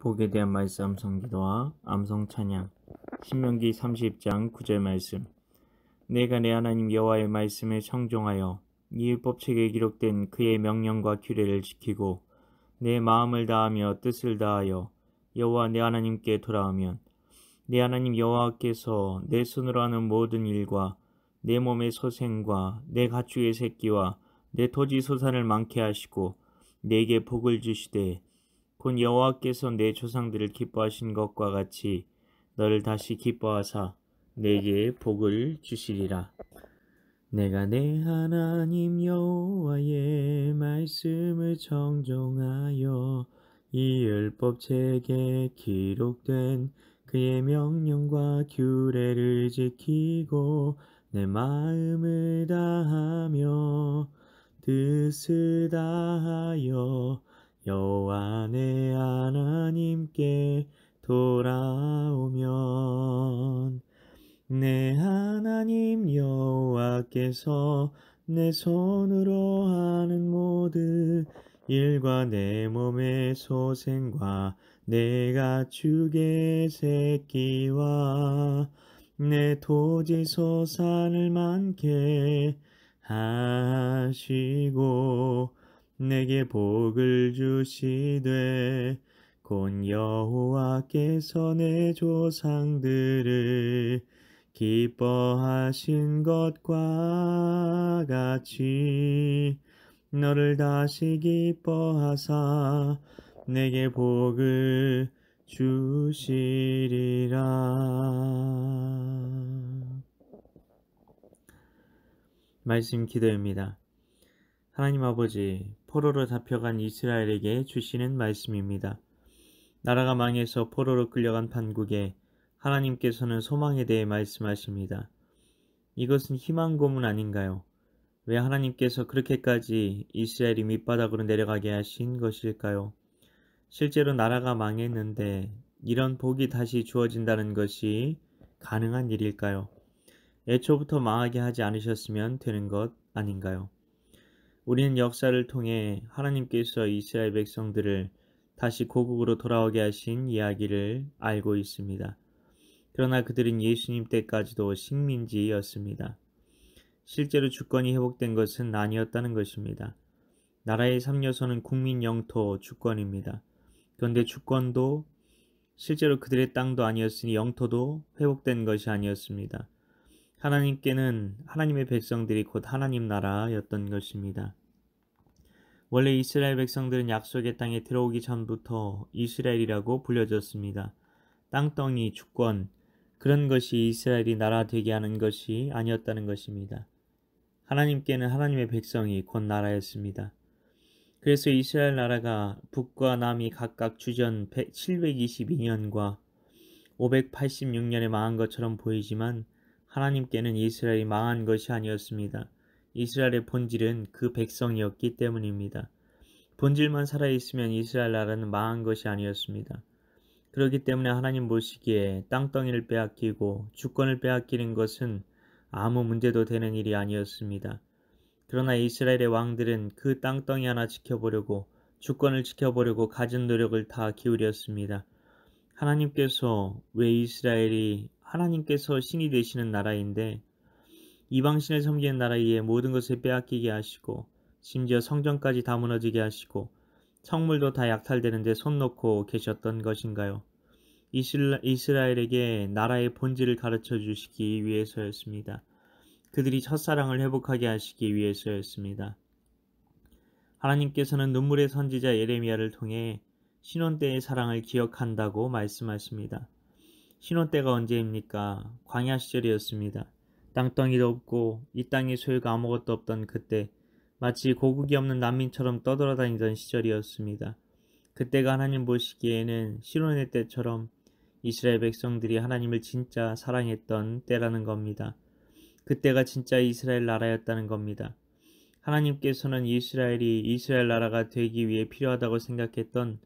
복에 대한 말씀 암송기도와 암송찬양. 신명기 30장 9절 말씀. 내가 내 하나님 여호와의 말씀을 청종하여 이 율법책에 기록된 그의 명령과 규례를 지키고 내 마음을 다하며 뜻을 다하여 여호와 내 하나님께 돌아오면 내 하나님 여호와께서 내 손으로 하는 모든 일과 내 몸의 소생과 내 가축의 새끼와 내 토지 소산을 많게 하시고 내게 복을 주시되 곧 여호와께서 내 조상들을 기뻐하신 것과 같이 너를 다시 기뻐하사 내게 복을 주시리라. 내가 내 하나님 여호와의 말씀을 청종하여 이 율법책에 기록된 그의 명령과 규례를 지키고 내 마음을 다하며 뜻을 다하여 여호와 내 하나님께 돌아오면 내 하나님 여호와께서 내 손으로 하는 모든 일과 내 몸의 소생과 내 가축의 새끼와 내 토지 소산을 많게 하시고 내게 복을 주시되 곧 여호와께서 내 조상들을 기뻐하신 것과 같이 너를 다시 기뻐하사 내게 복을 주시리라. 말씀 기도입니다. 하나님 아버지, 포로로 잡혀간 이스라엘에게 주시는 말씀입니다. 나라가 망해서 포로로 끌려간 판국에 하나님께서는 소망에 대해 말씀하십니다. 이것은 희망 고문 아닌가요? 왜 하나님께서 그렇게까지 이스라엘이 밑바닥으로 내려가게 하신 것일까요? 실제로 나라가 망했는데 이런 복이 다시 주어진다는 것이 가능한 일일까요? 애초부터 망하게 하지 않으셨으면 되는 것 아닌가요? 우리는 역사를 통해 하나님께서 이스라엘 백성들을 다시 고국으로 돌아오게 하신 이야기를 알고 있습니다. 그러나 그들은 예수님 때까지도 식민지였습니다. 실제로 주권이 회복된 것은 아니었다는 것입니다. 나라의 3요소는 국민, 영토, 주권입니다. 그런데 주권도 실제로 그들의 땅도 아니었으니 영토도 회복된 것이 아니었습니다. 하나님께는 하나님의 백성들이 곧 하나님 나라였던 것입니다. 원래 이스라엘 백성들은 약속의 땅에 들어오기 전부터 이스라엘이라고 불려졌습니다. 땅덩이, 주권, 그런 것이 이스라엘이 나라 되게 하는 것이 아니었다는 것입니다. 하나님께는 하나님의 백성이 곧 나라였습니다. 그래서 이스라엘 나라가 북과 남이 각각 주전 722년과 586년에 망한 것처럼 보이지만 하나님께는 이스라엘이 망한 것이 아니었습니다. 이스라엘의 본질은 그 백성이었기 때문입니다. 본질만 살아있으면 이스라엘 나라는 망한 것이 아니었습니다. 그렇기 때문에 하나님 보시기에 땅덩이를 빼앗기고 주권을 빼앗기는 것은 아무 문제도 되는 일이 아니었습니다. 그러나 이스라엘의 왕들은 그 땅덩이 하나 지켜보려고 주권을 지켜보려고 가진 노력을 다 기울였습니다. 하나님께서 왜 이스라엘이 하나님께서 신이 되시는 나라인데 이방신을 섬기는 나라에 모든 것을 빼앗기게 하시고 심지어 성전까지 다 무너지게 하시고 성물도 다 약탈되는데 손 놓고 계셨던 것인가요? 이스라엘에게 나라의 본질을 가르쳐 주시기 위해서였습니다. 그들이 첫사랑을 회복하게 하시기 위해서였습니다. 하나님께서는 눈물의 선지자 예레미야를 통해 신혼 때의 사랑을 기억한다고 말씀하십니다. 신혼 때가 언제입니까? 광야 시절이었습니다. 땅덩이도 없고 이 땅의 소유가 아무것도 없던 그때 마치 고국이 없는 난민처럼 떠돌아다니던 시절이었습니다. 그때가 하나님 보시기에는 신혼의 때처럼 이스라엘 백성들이 하나님을 진짜 사랑했던 때라는 겁니다. 그때가 진짜 이스라엘 나라였다는 겁니다. 하나님께서는 이스라엘이 이스라엘 나라가 되기 위해 필요하다고 생각했던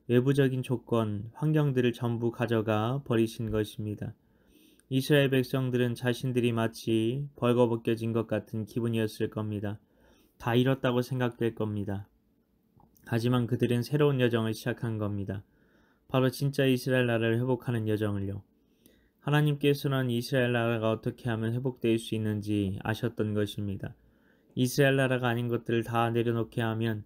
외부적인 조건, 환경들을 전부 가져가 버리신 것입니다. 이스라엘 백성들은 자신들이 마치 벌거벗겨진 것 같은 기분이었을 겁니다. 다 잃었다고 생각될 겁니다. 하지만 그들은 새로운 여정을 시작한 겁니다. 바로 진짜 이스라엘 나라를 회복하는 여정을요. 하나님께서는 이스라엘 나라가 어떻게 하면 회복될 수 있는지 아셨던 것입니다. 이스라엘 나라가 아닌 것들을 다 내려놓게 하면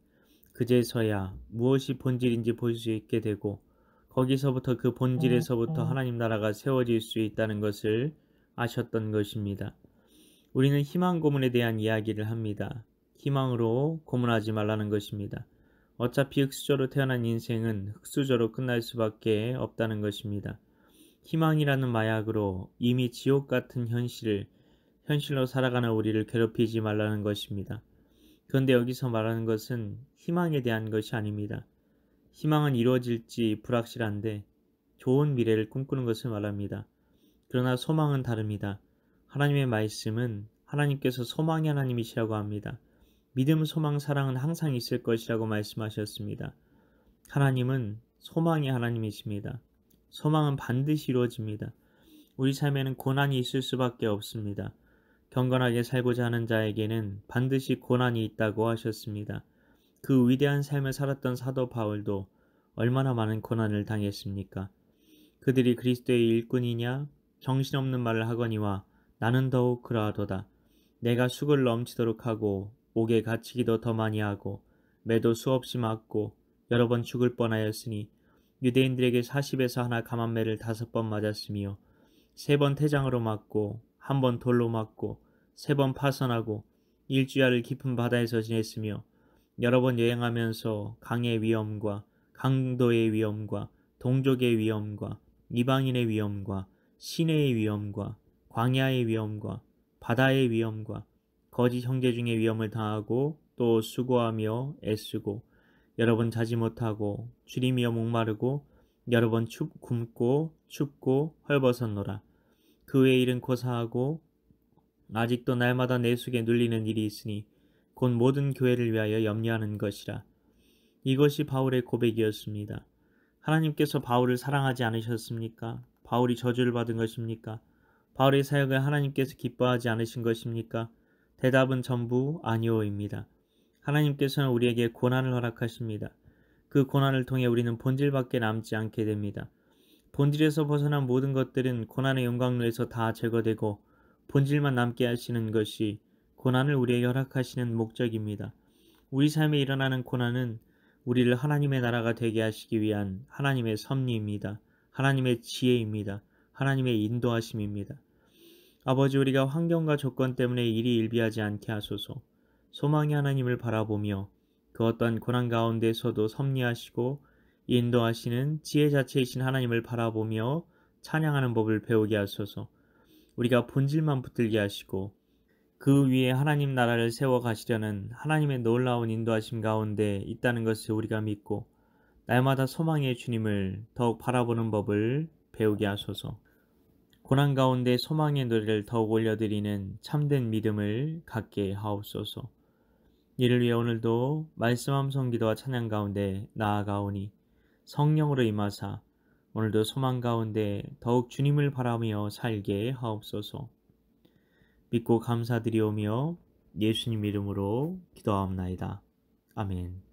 그제서야 무엇이 본질인지 볼 수 있게 되고 거기서부터 그 본질에서부터 하나님 나라가 세워질 수 있다는 것을 아셨던 것입니다. 우리는 희망 고문에 대한 이야기를 합니다. 희망으로 고문하지 말라는 것입니다. 어차피 흙수저로 태어난 인생은 흙수저로 끝날 수밖에 없다는 것입니다. 희망이라는 마약으로 이미 지옥 같은 현실로 살아가는 우리를 괴롭히지 말라는 것입니다. 그런데 여기서 말하는 것은 희망에 대한 것이 아닙니다. 희망은 이루어질지 불확실한데 좋은 미래를 꿈꾸는 것을 말합니다. 그러나 소망은 다릅니다. 하나님의 말씀은 하나님께서 소망의 하나님이시라고 합니다. 믿음, 소망, 사랑은 항상 있을 것이라고 말씀하셨습니다. 하나님은 소망의 하나님이십니다. 소망은 반드시 이루어집니다. 우리 삶에는 고난이 있을 수밖에 없습니다. 경건하게 살고자 하는 자에게는 반드시 고난이 있다고 하셨습니다. 그 위대한 삶을 살았던 사도 바울도 얼마나 많은 고난을 당했습니까? 그들이 그리스도의 일꾼이냐? 정신없는 말을 하거니와 나는 더욱 그러하도다. 내가 숙을 넘치도록 하고 옥에 갇히기도 더 많이 하고 매도 수없이 맞고 여러 번 죽을 뻔하였으니 유대인들에게 40에서 하나 감한매를 5번 맞았으며 3번 태장으로 맞고 1번 돌로 맞고 3번 파선하고 일주야를 깊은 바다에서 지냈으며 여러 번 여행하면서 강의 위험과 강도의 위험과 동족의 위험과 이방인의 위험과 시내의 위험과 광야의 위험과 바다의 위험과 거짓 형제 중의 위험을 당하고 또 수고하며 애쓰고 여러 번 자지 못하고 줄이며 목마르고 여러 번 굶고 춥고 헐벗었노라. 그 외의 일은 고사하고 아직도 날마다 내 속에 눌리는 일이 있으니 곧 모든 교회를 위하여 염려하는 것이라. 이것이 바울의 고백이었습니다. 하나님께서 바울을 사랑하지 않으셨습니까? 바울이 저주를 받은 것입니까? 바울의 사역을 하나님께서 기뻐하지 않으신 것입니까? 대답은 전부 아니오입니다. 하나님께서는 우리에게 고난을 허락하십니다. 그 고난을 통해 우리는 본질밖에 남지 않게 됩니다. 본질에서 벗어난 모든 것들은 고난의 영광로에서 다 제거되고 본질만 남게 하시는 것이 고난을 우리에게 허락하시는 목적입니다. 우리 삶에 일어나는 고난은 우리를 하나님의 나라가 되게 하시기 위한 하나님의 섭리입니다. 하나님의 지혜입니다. 하나님의 인도하심입니다. 아버지, 우리가 환경과 조건 때문에 일이 일비하지 않게 하소서. 소망의 하나님을 바라보며 그 어떤 고난 가운데서도 섭리하시고 인도하시는 지혜 자체이신 하나님을 바라보며 찬양하는 법을 배우게 하소서. 우리가 본질만 붙들게 하시고 그 위에 하나님 나라를 세워 가시려는 하나님의 놀라운 인도하심 가운데 있다는 것을 우리가 믿고 날마다 소망의 주님을 더욱 바라보는 법을 배우게 하소서. 고난 가운데 소망의 노래를 더욱 올려드리는 참된 믿음을 갖게 하옵소서. 이를 위해 오늘도 말씀 함성 기도와 찬양 가운데 나아가오니 성령으로 임하사 오늘도 소망 가운데 더욱 주님을 바라며 살게 하옵소서. 믿고 감사드리오며 예수님 이름으로 기도하옵나이다. 아멘.